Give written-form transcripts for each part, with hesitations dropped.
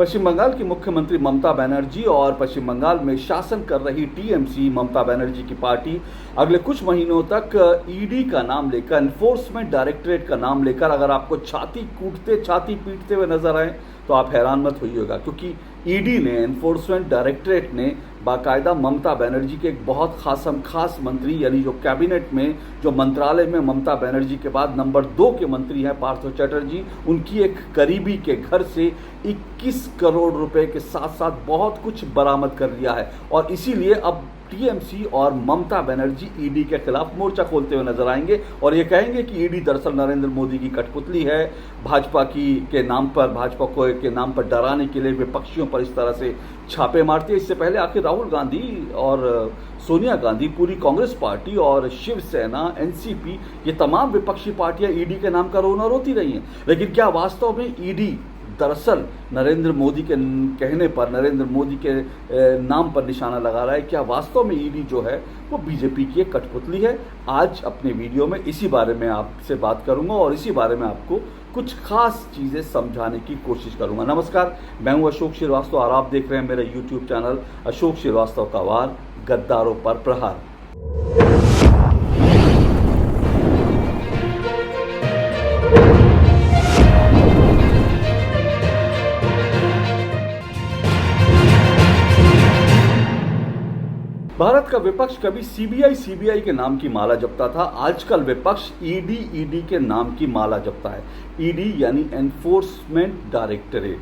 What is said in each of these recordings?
पश्चिम बंगाल की मुख्यमंत्री ममता बनर्जी और पश्चिम बंगाल में शासन कर रही टीएमसी ममता बनर्जी की पार्टी अगले कुछ महीनों तक ईडी का नाम लेकर, एनफोर्समेंट डायरेक्टरेट का नाम लेकर अगर आपको छाती पीटते हुए नजर आए तो आप हैरान मत होइएगा, क्योंकि ईडी ने, एनफोर्समेंट डायरेक्टरेट ने बाकायदा ममता बनर्जी के एक बहुत खास मंत्री, यानी जो कैबिनेट में, जो मंत्रालय में ममता बनर्जी के बाद नंबर 2 के मंत्री हैं पार्थ चटर्जी, उनकी एक करीबी के घर से 21 करोड़ रुपए के साथ साथ बहुत कुछ बरामद कर लिया है। और इसीलिए अब टीएमसी और ममता बनर्जी ईडी के खिलाफ मोर्चा खोलते हुए नजर आएंगे और ये कहेंगे कि ईडी दरअसल नरेंद्र मोदी की कठपुतली है, भाजपा के नाम पर डराने के लिए विपक्षियों पर इस तरह से छापे मारती है। इससे पहले आखिर राहुल गांधी और सोनिया गांधी, पूरी कांग्रेस पार्टी और शिवसेना, एनसीपी, ये तमाम विपक्षी पार्टियां ईडी के नाम का रोना रोती रही हैं। लेकिन क्या वास्तव में ईडी दरअसल नरेंद्र मोदी के कहने पर, नरेंद्र मोदी के नाम पर निशाना लगा रहा है? क्या वास्तव में ईडी जो है वो बीजेपी की एक कठपुतली है? आज अपने वीडियो में इसी बारे में आपसे बात करूंगा और इसी बारे में आपको कुछ खास चीज़ें समझाने की कोशिश करूंगा। नमस्कार, मैं हूं अशोक श्रीवास्तव और आप देख रहे हैं मेरा यूट्यूब चैनल अशोक श्रीवास्तव का वार, गद्दारों पर प्रहार। भारत का विपक्ष कभी सीबीआई के नाम की माला जपता था, आजकल विपक्ष ईडी के नाम की माला जपता है। ईडी यानी एनफोर्समेंट डायरेक्टरेट।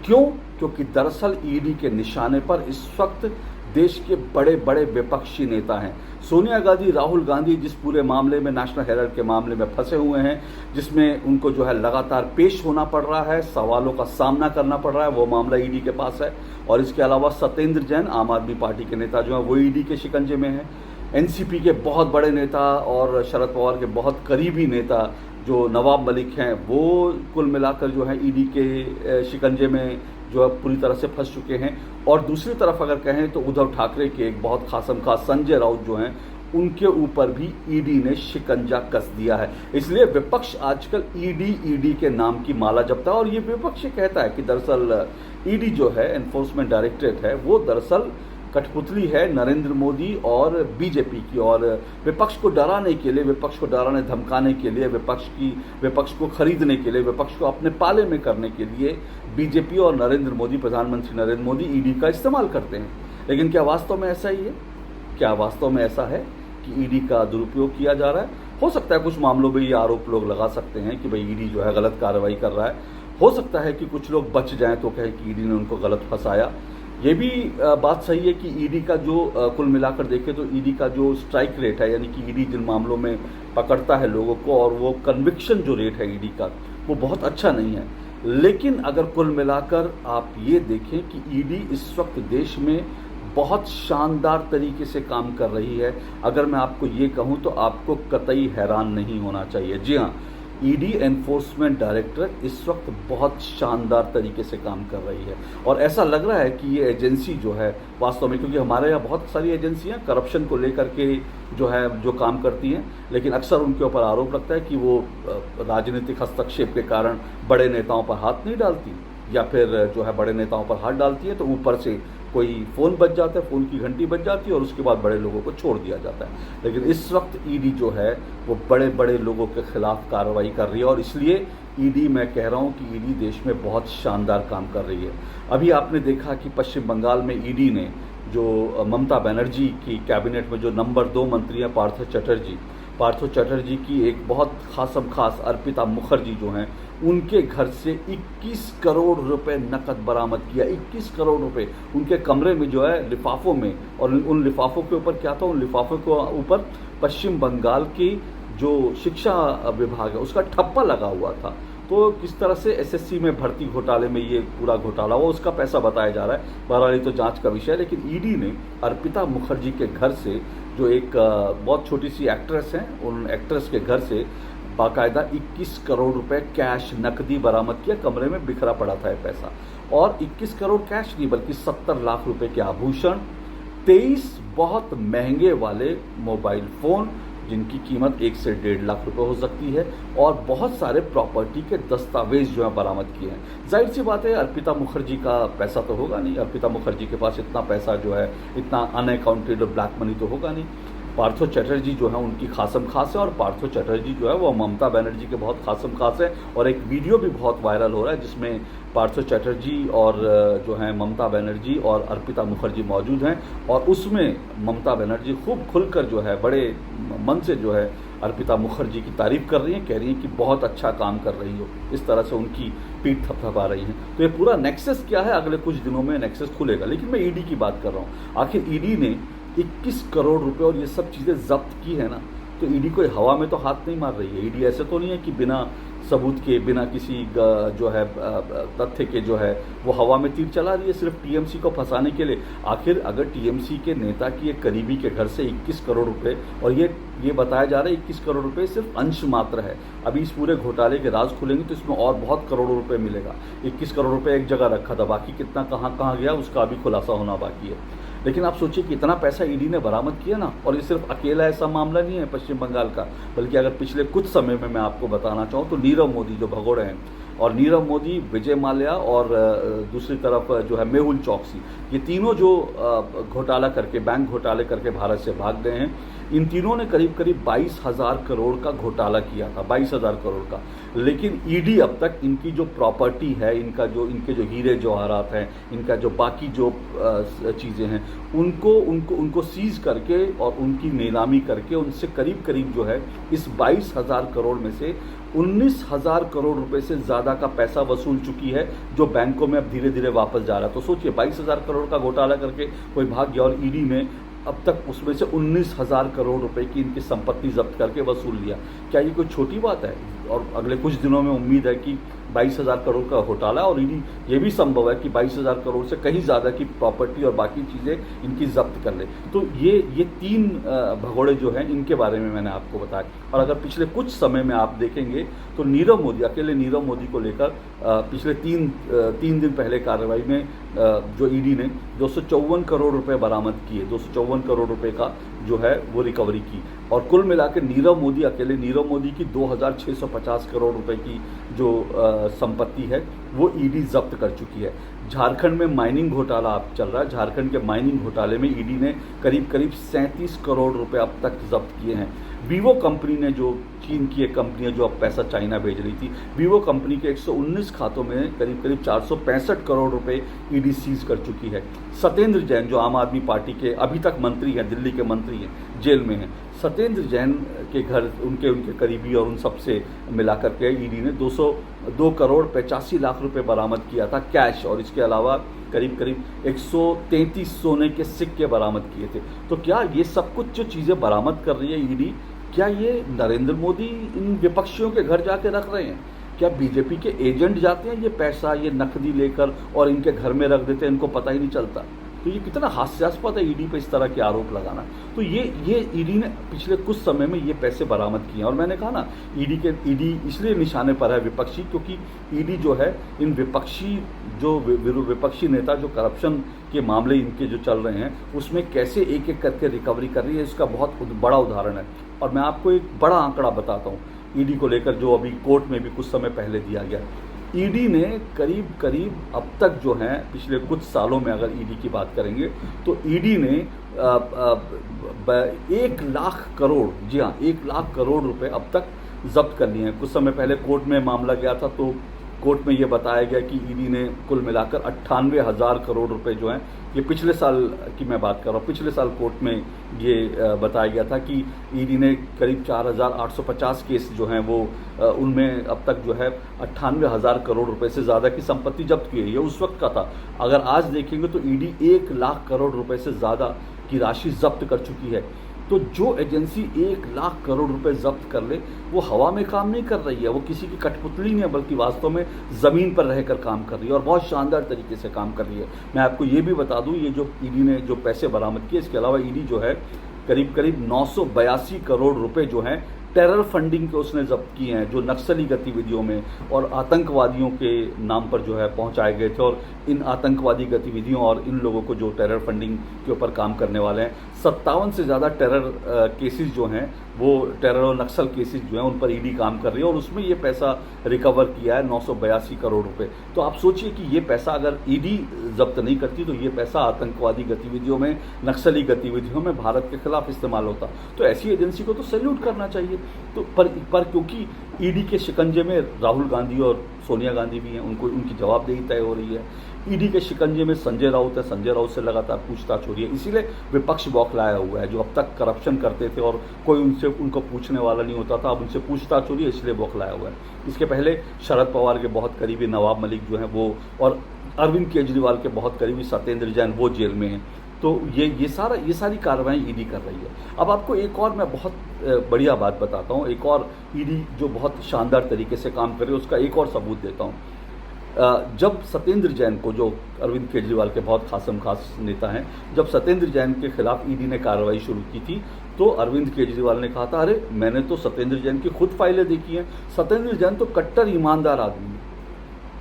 क्यों? क्योंकि दरअसल ईडी के निशाने पर इस वक्त देश के बड़े बड़े विपक्षी नेता हैं। सोनिया गांधी, राहुल गांधी जिस पूरे मामले में, नेशनल हेराल्ड के मामले में फंसे हुए हैं, जिसमें उनको जो है लगातार पेश होना पड़ रहा है, सवालों का सामना करना पड़ रहा है, वो मामला ईडी के पास है। और इसके अलावा सत्येंद्र जैन, आम आदमी पार्टी के नेता जो हैं, वो ईडी के शिकंजे में हैं। एनसीपी के बहुत बड़े नेता और शरद पवार के बहुत करीबी नेता जो नवाब मलिक हैं, वो कुल मिलाकर जो है ईडी के शिकंजे में जो है पूरी तरह से फंस चुके हैं। और दूसरी तरफ अगर कहें तो उद्धव ठाकरे के एक बहुत खास संजय राउत जो हैं, उनके ऊपर भी ईडी ने शिकंजा कस दिया है। इसलिए विपक्ष आजकल ईडी के नाम की माला जपता है और ये विपक्ष कहता है कि दरअसल ईडी जो है, एनफोर्समेंट डायरेक्टरेट है, वो दरअसल कठपुतली है नरेंद्र मोदी और बीजेपी की। और विपक्ष को डराने के लिए, विपक्ष को डराने धमकाने के लिए, विपक्ष को खरीदने के लिए, विपक्ष को अपने पाले में करने के लिए बीजेपी और नरेंद्र मोदी, प्रधानमंत्री नरेंद्र मोदी ईडी का इस्तेमाल करते हैं। लेकिन क्या वास्तव में ऐसा ही है? क्या वास्तव में ऐसा है कि ईडी का दुरुपयोग किया जा रहा है? हो सकता है कुछ मामलों में ये आरोप लोग लगा सकते हैं कि भाई ईडी जो है गलत कार्रवाई कर रहा है। हो सकता है कि कुछ लोग बच जाएं तो कहें कि ईडी ने उनको गलत फंसाया। ये भी बात सही है कि ईडी का जो कुल मिलाकर देखें तो ईडी का जो स्ट्राइक रेट है, यानी कि ईडी जिन मामलों में पकड़ता है लोगों को, और वो कन्विक्शन जो रेट है ईडी का, वो बहुत अच्छा नहीं है। लेकिन अगर कुल मिलाकर आप ये देखें कि ईडी इस वक्त देश में बहुत शानदार तरीके से काम कर रही है, अगर मैं आपको ये कहूँ तो आपको कतई हैरान नहीं होना चाहिए। जी हाँ, ईडी एनफोर्समेंट डायरेक्टरेट इस वक्त बहुत शानदार तरीके से काम कर रही है और ऐसा लग रहा है कि ये एजेंसी जो है वास्तव में, क्योंकि हमारे यहाँ बहुत सारी एजेंसियाँ करप्शन को लेकर के जो काम करती हैं, लेकिन अक्सर उनके ऊपर आरोप लगता है कि वो राजनीतिक हस्तक्षेप के कारण बड़े नेताओं पर हाथ नहीं डालती, या फिर जो है बड़े नेताओं पर हाथ डालती है तो ऊपर से कोई फ़ोन बज जाता है, फ़ोन की घंटी बज जाती है और उसके बाद बड़े लोगों को छोड़ दिया जाता है। लेकिन इस वक्त ईडी जो है वो बड़े बड़े लोगों के खिलाफ कार्रवाई कर रही है और इसलिए ईडी, मैं कह रहा हूँ कि ईडी देश में बहुत शानदार काम कर रही है। अभी आपने देखा कि पश्चिम बंगाल में ईडी ने जो ममता बनर्जी की कैबिनेट में जो नंबर 2 मंत्री हैं पार्थ चटर्जी की एक बहुत खास अर्पिता मुखर्जी जो हैं, उनके घर से 21 करोड़ रुपए नकद बरामद किया। 21 करोड़ रुपए उनके कमरे में जो है लिफाफों में, और उन लिफाफों के ऊपर क्या था? उन लिफाफों के ऊपर पश्चिम बंगाल की जो शिक्षा विभाग है उसका ठप्पा लगा हुआ था। तो किस तरह से एसएससी में भर्ती घोटाले में ये पूरा घोटाला हुआ, उसका पैसा बताया जा रहा है। बहरहाल तो जांच का विषय है। लेकिन ईडी ने अर्पिता मुखर्जी के घर से, जो एक बहुत छोटी सी एक्ट्रेस हैं, उन एक्ट्रेस के घर से बाकायदा 21 करोड़ रुपए कैश नकदी बरामद किया। कमरे में बिखरा पड़ा था ये पैसा, और 21 करोड़ कैश नहीं बल्कि 70 लाख रुपए के आभूषण, 23 बहुत महंगे वाले मोबाइल फ़ोन, जिनकी कीमत 1 से 1.5 लाख रुपए हो सकती है, और बहुत सारे प्रॉपर्टी के दस्तावेज जो है बरामद किए हैं। जाहिर सी बात है, अर्पिता मुखर्जी का पैसा तो होगा नहीं, अर्पिता मुखर्जी के पास इतना पैसा जो है, इतना अनअकाउंटेड ब्लैक मनी तो होगा नहीं। पार्थो चैटर्जी जो है उनकी खासम खास है, और पार्थो चैटर्जी जो है वो ममता बनर्जी के बहुत खासम खास है। और एक वीडियो भी बहुत वायरल हो रहा है जिसमें पार्थो चैटर्जी और जो है ममता बनर्जी और अर्पिता मुखर्जी मौजूद हैं, और उसमें ममता बनर्जी खूब खुलकर जो है बड़े मन से जो है अर्पिता मुखर्जी की तारीफ कर रही हैं, कह रही हैं कि बहुत अच्छा काम कर रही हो, इस तरह से उनकी पीठ थपथपा रही हैं। तो ये पूरा नेक्सस क्या है, अगले कुछ दिनों में नेक्सस खुलेगा। लेकिन मैं ईडी की बात कर रहा हूँ। आखिर ईडी ने 21 करोड़ रुपए और ये सब चीज़ें जब्त की है ना, तो ईडी कोई हवा में तो हाथ नहीं मार रही है। ईडी ऐसे तो नहीं है कि बिना सबूत के, बिना किसी जो है तथ्य के जो है वो हवा में तीर चला रही है सिर्फ टीएमसी को फंसाने के लिए। आखिर अगर टीएमसी के नेता की एक करीबी के घर से 21 करोड़ रुपए, और ये बताया जा रहा है 21 करोड़ रुपए सिर्फ अंश मात्र है, अभी इस पूरे घोटाले के राज खुलेंगे तो इसमें और बहुत करोड़ों रुपए मिलेगा। 21 करोड़ रुपए एक जगह रखा था, बाकी कितना कहाँ गया उसका अभी खुलासा होना बाकी है। लेकिन आप सोचिए कि इतना पैसा ईडी ने बरामद किया ना, और ये सिर्फ अकेला ऐसा मामला नहीं है पश्चिम बंगाल का, बल्कि अगर पिछले कुछ समय में मैं आपको बताना चाहूँ तो नीरव मोदी जो भगोड़े हैं, और नीरव मोदी, विजय माल्या और दूसरी तरफ जो है मेहुल चौकसी, ये तीनों जो घोटाला करके, बैंक घोटाले करके भारत से भाग गए हैं, इन तीनों ने करीब 22,000 करोड़ का घोटाला किया था, 22,000 करोड़ का। लेकिन ईडी अब तक इनकी जो प्रॉपर्टी है, इनके जो हीरे जवाहरात हैं, इनका जो बाकी जो चीज़ें हैं, उनको सीज करके और उनकी नीलामी करके उनसे करीब जो है इस 22,000 करोड़ में से 19,000 करोड़ रुपए से ज़्यादा का पैसा वसूल चुकी है, जो बैंकों में अब धीरे धीरे वापस जा रहा है। तो सोचिए 22,000 करोड़ का घोटाला करके कोई भाग गया, और ईडी ने अब तक उसमें से 19,000 करोड़ रुपए की इनकी संपत्ति जब्त करके वसूल लिया। क्या ये कोई छोटी बात है? और अगले कुछ दिनों में उम्मीद है कि 22,000 करोड़ का घोटाला, और ईडी ये भी संभव है कि 22,000 करोड़ से कहीं ज़्यादा की प्रॉपर्टी और बाकी चीज़ें इनकी जब्त कर ले। तो ये तीन भगोड़े जो हैं, इनके बारे में मैंने आपको बताया। और अगर पिछले कुछ समय में आप देखेंगे तो नीरव मोदी, अकेले नीरव मोदी को लेकर पिछले तीन दिन पहले कार्रवाई में जो ईडी ने 254 करोड़ रुपए बरामद किए, 254 करोड़ रुपए का जो है वो रिकवरी की, और कुल मिलाकर नीरव मोदी, अकेले नीरव मोदी की 2,650 करोड़ रुपए की जो संपत्ति है वो ईडी जब्त कर चुकी है। झारखंड में माइनिंग घोटाला अब चल रहा है, झारखंड के माइनिंग घोटाले में ईडी ने करीब 37 करोड़ रुपए अब तक जब्त किए हैं। वीवो कंपनी ने, जो चीन की एक कंपनी है जो अब पैसा चाइना भेज रही थी, वीवो कंपनी के 119 खातों में करीब 465 करोड़ रुपए ईडी सीज कर चुकी है। सत्येंद्र जैन, जो आम आदमी पार्टी के अभी तक मंत्री हैं, दिल्ली के मंत्री हैं, जेल में हैं, सत्येंद्र जैन के घर उनके करीबी और उन सबसे मिलाकर के ईडी ने 2 करोड़ 85 लाख रुपए बरामद किया था कैश, और इसके अलावा करीब 133 सोने के सिक्के बरामद किए थे। तो क्या ये सब कुछ जो चीज़ें बरामद कर रही है ईडी, क्या ये नरेंद्र मोदी इन विपक्षियों के घर जाके रख रहे हैं? क्या बीजेपी के एजेंट जाते हैं ये पैसा, ये नकदी लेकर और इनके घर में रख देते हैं, इनको पता ही नहीं चलता? तो ये कितना हास्यास्पद है ईडी पे इस तरह के आरोप लगाना। तो ये ईडी ने पिछले कुछ समय में ये पैसे बरामद किए हैं, और मैंने कहा ना ईडी इसलिए निशाने पर है विपक्षी, क्योंकि ईडी जो है इन विपक्षी नेता जो करप्शन के मामले इनके जो चल रहे हैं उसमें कैसे एक एक करके रिकवरी कर रही है, इसका बहुत बड़ा उदाहरण है। और मैं आपको एक बड़ा आंकड़ा बताता हूँ ईडी को लेकर, जो अभी कोर्ट में भी कुछ समय पहले दिया गया। ईडी ने करीब अब तक जो है पिछले कुछ सालों में, अगर ईडी की बात करेंगे तो ईडी ने 1 लाख करोड़, जी हाँ 1 लाख करोड़ रुपए अब तक जब्त कर लिए हैं। कुछ समय पहले कोर्ट में मामला गया था, तो कोर्ट में ये बताया गया कि ईडी ने कुल मिलाकर 98,000 करोड़ रुपए जो हैं, ये पिछले साल की मैं बात कर रहा हूँ, पिछले साल कोर्ट में ये बताया गया था कि ईडी ने करीब 4,850 केस जो हैं वो उनमें अब तक जो है 98,000 करोड़ रुपए से ज़्यादा की संपत्ति जब्त की है। ये उस वक्त का था। अगर आज देखेंगे तो ईडी 1 लाख करोड़ रुपए से ज़्यादा की राशि जब्त कर चुकी है। तो जो एजेंसी 1 लाख करोड़ रुपए जब्त कर ले, वो हवा में काम नहीं कर रही है, वो किसी की कठपुतली नहीं है, बल्कि वास्तव में ज़मीन पर रहकर काम कर रही है, और बहुत शानदार तरीके से काम कर रही है। मैं आपको ये भी बता दूं, ये जो ईडी ने जो पैसे बरामद किए, इसके अलावा ईडी जो है करीब 982 करोड़ रुपए जो हैं टेरर फंडिंग के उसने जब्त किए हैं, जो नक्सली गतिविधियों में और आतंकवादियों के नाम पर जो है पहुंचाए गए थे, और इन आतंकवादी गतिविधियों और इन लोगों को जो टेरर फंडिंग के ऊपर काम करने वाले हैं, 57 से ज़्यादा टेरर केसेस जो हैं वो टेरर और नक्सल केसेस जो हैं उन पर ईडी काम कर रही है और उसमें ये पैसा रिकवर किया है 982 करोड़ रुपए। तो आप सोचिए कि ये पैसा अगर ईडी जब्त नहीं करती तो ये पैसा आतंकवादी गतिविधियों में, नक्सली गतिविधियों में भारत के खिलाफ इस्तेमाल होता। तो ऐसी एजेंसी को तो सैल्यूट करना चाहिए। तो पर क्योंकि ईडी के शिकंजे में राहुल गांधी और सोनिया गांधी भी हैं, उनकी जवाबदेही तय हो रही है। ईडी के शिकंजे में संजय राउत है, संजय राउत से लगातार पूछताछ हो रही है, इसीलिए विपक्ष बौखलाया हुआ है। जो अब तक करप्शन करते थे और कोई उनको पूछने वाला नहीं होता था, अब उनसे पूछताछ हो रही है, इसलिए बौखलाया हुआ है। इसके पहले शरद पवार के बहुत करीबी नवाब मलिक जो हैं वो, और अरविंद केजरीवाल के बहुत करीबी सत्येंद्र जैन वो जेल में हैं। तो ये सारी कार्रवाई ईडी कर रही है। अब आपको एक और मैं बहुत बढ़िया बात बताता हूँ, एक और ईडी जो बहुत शानदार तरीके से काम कर रही है उसका एक और सबूत देता हूँ। जब सत्येंद्र जैन को, जो अरविंद केजरीवाल के बहुत खास नेता हैं, जब सत्येंद्र जैन के खिलाफ ईडी ने कार्रवाई शुरू की थी तो अरविंद केजरीवाल ने कहा था, अरे मैंने तो सत्येंद्र जैन की खुद फाइलें देखी हैं, सत्येंद्र जैन तो कट्टर ईमानदार आदमी है।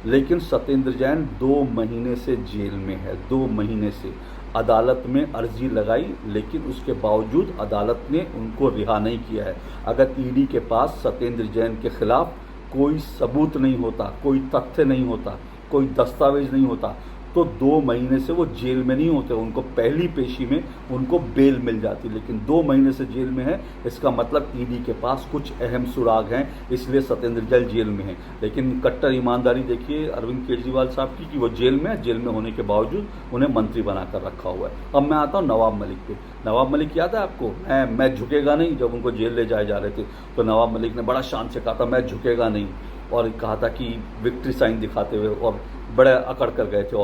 लेकिन सत्येंद्र जैन 2 महीने से जेल में है, 2 महीने से। अदालत में अर्जी लगाई लेकिन उसके बावजूद अदालत ने उनको रिहा नहीं किया है। अगर ईडी के पास सत्येंद्र जैन के खिलाफ कोई सबूत नहीं होता, कोई तथ्य नहीं होता, कोई दस्तावेज नहीं होता, तो 2 महीने से वो जेल में नहीं होते, उनको पहली पेशी में उनको बेल मिल जाती। लेकिन 2 महीने से जेल में है, इसका मतलब ईडी के पास कुछ अहम सुराग हैं, इसलिए सत्येंद्र जैन जेल में है। लेकिन कट्टर ईमानदारी देखिए अरविंद केजरीवाल साहब की कि वो जेल में है, जेल में होने के बावजूद उन्हें मंत्री बनाकर रखा हुआ है। अब मैं आता हूँ नवाब मलिक पे। नवाब मलिक याद है आपको, मैं झुकेगा नहीं, जब उनको जेल ले जाए जा रहे थे तो नवाब मलिक ने बड़ा शान से कहा था मैं झुकेगा नहीं, और कहा था कि विक्ट्री साइन दिखाते हुए, और बड़े अकड़ कर गए थे।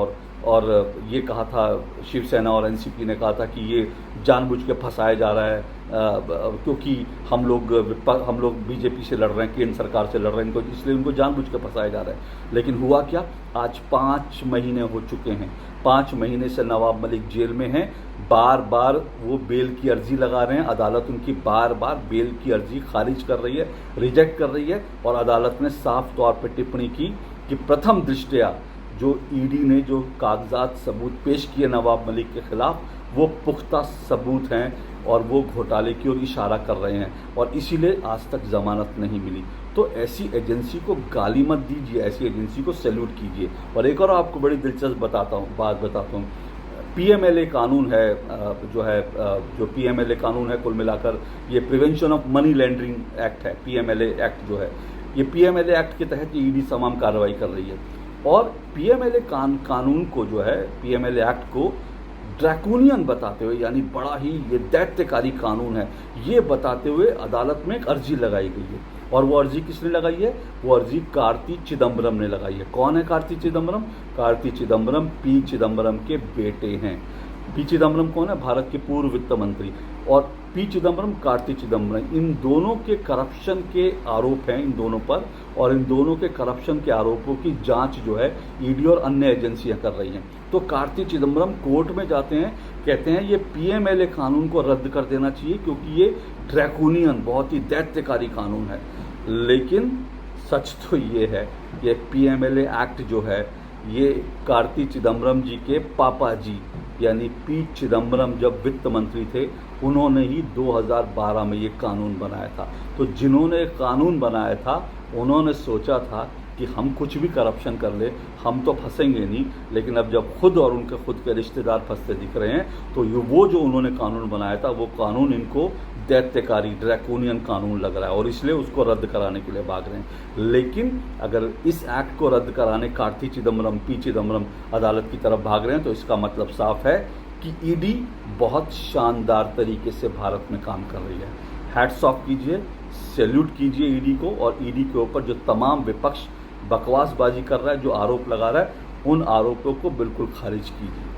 और ये कहा था, शिवसेना और एनसीपी ने कहा था कि ये जानबूझ के फंसाया जा रहा है, क्योंकि हम लोग बीजेपी से लड़ रहे हैं, केंद्र सरकार से लड़ रहे हैं, इसलिए उनको जानबूझ के फंसाया जा रहा है। लेकिन हुआ क्या, आज 5 महीने हो चुके हैं, 5 महीने से नवाब मलिक जेल में हैं। बार बार वो बेल की अर्जी लगा रहे हैं, अदालत उनकी बार बार बेल की अर्जी खारिज कर रही है, रिजेक्ट कर रही है। और अदालत ने साफ तौर पर टिप्पणी की कि प्रथम दृष्टया जो ईडी ने जो कागजात सबूत पेश किए नवाब मलिक के खिलाफ, वो पुख्ता सबूत हैं और वो घोटाले की ओर इशारा कर रहे हैं, और इसीलिए आज तक जमानत नहीं मिली। तो ऐसी एजेंसी को गाली मत दीजिए, ऐसी एजेंसी को सैल्यूट कीजिए। और एक और आपको बड़ी दिलचस्प बात बताता हूँ। पीएमएलए कानून है, जो पीएमएलए कानून है, कुल मिलाकर ये prevention of money laundering act है, पीएमएलए एक्ट जो है, ये पीएमएलए एक्ट के तहत ईडी तमाम कार्रवाई कर रही है। और पीएमएलए कानून को जो है, पीएमएलए एक्ट को ड्रैकोनियन बताते हुए, यानी बड़ा ही ये दैत्यकारी कानून है, ये बताते हुए अदालत में एक अर्जी लगाई गई है। और वो अर्जी किसने लगाई है? वो अर्जी कार्ति चिदम्बरम ने लगाई है। कौन है कार्ति चिदम्बरम? कार्ति चिदम्बरम पी चिदम्बरम के बेटे हैं। पी चिदम्बरम कौन है? भारत के पूर्व वित्त मंत्री। और पी चिदम्बरम, कार्ति चिदम्बरम, इन दोनों के करप्शन के आरोप हैं इन दोनों पर, और इन दोनों के करप्शन के आरोपों की जांच जो है ईडी और अन्य एजेंसियां कर रही हैं। तो कार्ति चिदम्बरम कोर्ट में जाते हैं, कहते हैं ये पीएमएलए कानून को रद्द कर देना चाहिए क्योंकि ये ड्रैकोनियन, बहुत ही दैत्यकारी कानून है। लेकिन सच तो ये है, ये पीएमएलए एक्ट जो है, ये कार्ति चिदम्बरम जी के पापा जी यानी पी चिदम्बरम जब वित्त मंत्री थे, उन्होंने ही 2012 में ये कानून बनाया था। तो जिन्होंने कानून बनाया था, उन्होंने सोचा था कि हम कुछ भी करप्शन कर ले, हम तो फंसेंगे नहीं। लेकिन अब जब खुद और उनके खुद के रिश्तेदार फंसते दिख रहे हैं, तो वो जो उन्होंने कानून बनाया था, वो कानून इनको दैत्यकारी, ड्रैकोनियन कानून लग रहा है, और इसलिए उसको रद्द कराने के लिए भाग रहे हैं। लेकिन अगर इस एक्ट को रद्द कराने कार्ति चिदम्बरम, पी चिदम्बरम अदालत की तरफ भाग रहे हैं, तो इसका मतलब साफ है कि ईडी बहुत शानदार तरीके से भारत में काम कर रही है। हैट्स ऑफ कीजिए, सैल्यूट कीजिए ईडी को, और ईडी के ऊपर जो तमाम विपक्ष बकवासबाजी कर रहा है, जो आरोप लगा रहा है, उन आरोपों को बिल्कुल खारिज कीजिए।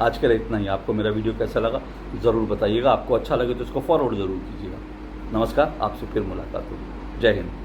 आज के लिए इतना ही। आपको मेरा वीडियो कैसा लगा ज़रूर बताइएगा। आपको अच्छा लगे तो इसको फॉरवर्ड ज़रूर कीजिएगा। नमस्कार, आपसे फिर मुलाकात होगी। जय हिंद।